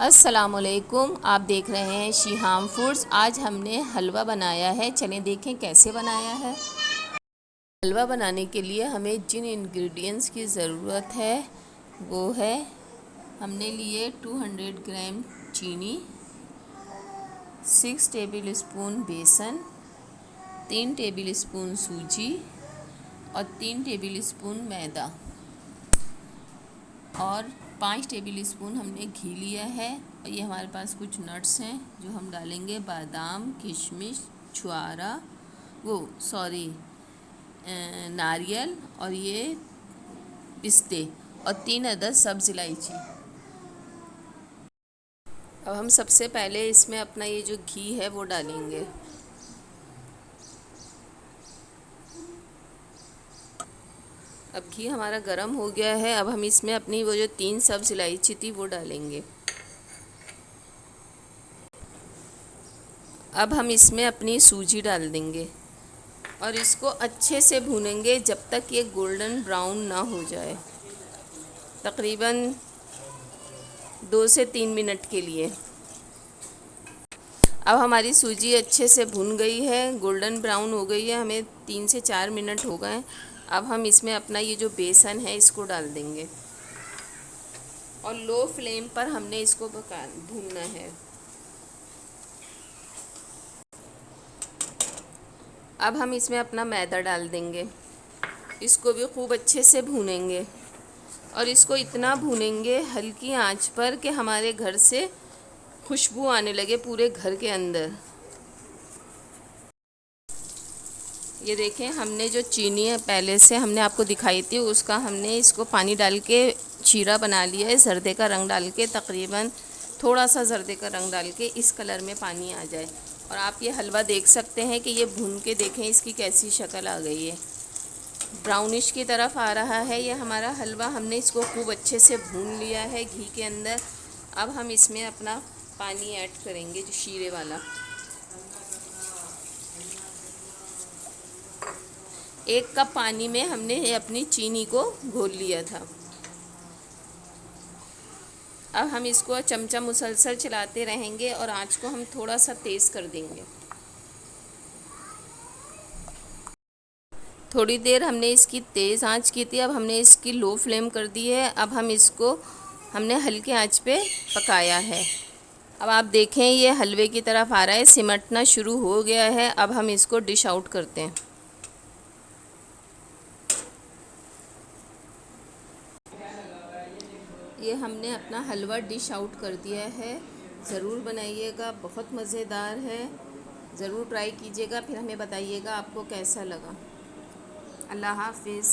अस्सलामुअलैकुम, आप देख रहे हैं शिहाम फूड्स। आज हमने हलवा बनाया है, चलें देखें कैसे बनाया है। हलवा बनाने के लिए हमें जिन इंग्रेडिएंट्स की ज़रूरत है वो है, हमने लिए 200 ग्राम चीनी, 6 टेबल स्पून बेसन, 3 टेबल स्पून सूजी और 3 टेबल स्पून मैदा और 5 टेबल स्पून हमने घी लिया है। और ये हमारे पास कुछ नट्स हैं जो हम डालेंगे, बादाम, किशमिश, छुआरा, नारियल और ये पिस्ते और 3 अदद सब्ज़ इलायची। अब हम सबसे पहले इसमें अपना ये जो घी है वो डालेंगे। अब घी हमारा गर्म हो गया है। अब हम इसमें अपनी वो जो 3 सब्ज़ इलायची थी वो डालेंगे। अब हम इसमें अपनी सूजी डाल देंगे और इसको अच्छे से भूनेंगे जब तक ये गोल्डन ब्राउन ना हो जाए, तकरीबन 2 से 3 मिनट के लिए। अब हमारी सूजी अच्छे से भुन गई है, गोल्डन ब्राउन हो गई है, हमें 3 से 4 मिनट हो गए। अब हम इसमें अपना ये जो बेसन है इसको डाल देंगे और लो फ्लेम पर हमने इसको भूनना है। अब हम इसमें अपना मैदा डाल देंगे, इसको भी खूब अच्छे से भूनेंगे और इसको इतना भूनेंगे हल्की आंच पर कि हमारे घर से खुशबू आने लगे पूरे घर के अंदर। ये देखें, हमने जो चीनी है पहले से हमने आपको दिखाई थी, उसका हमने इसको पानी डाल के चीरा बना लिया है, जर्दे का रंग डाल के, तकरीबन थोड़ा सा जर्दे का रंग डाल के इस कलर में पानी आ जाए। और आप ये हलवा देख सकते हैं कि ये भून के देखें इसकी कैसी शक्ल आ गई है, ब्राउनिश की तरफ आ रहा है ये हमारा हलवा। हमने इसको खूब अच्छे से भून लिया है घी के अंदर। अब हम इसमें अपना पानी ऐड करेंगे जो शीरे वाला। 1 कप पानी में हमने अपनी चीनी को घोल लिया था। अब हम इसको चमचा मुसलसल चलाते रहेंगे और आंच को हम थोड़ा सा तेज़ कर देंगे। थोड़ी देर हमने इसकी तेज़ आंच की थी, अब हमने इसकी लो फ्लेम कर दी है। अब हम इसको हमने हल्के आंच पे पकाया है। अब आप देखें ये हलवे की तरफ आ रहा है, सिमटना शुरू हो गया है। अब हम इसको डिश आउट करते हैं। ये हमने अपना हलवा डिश आउट कर दिया है। ज़रूर बनाइएगा, बहुत मज़ेदार है। ज़रूर ट्राई कीजिएगा, फिर हमें बताइएगा आपको कैसा लगा। अल्लाह हाफ़िज़।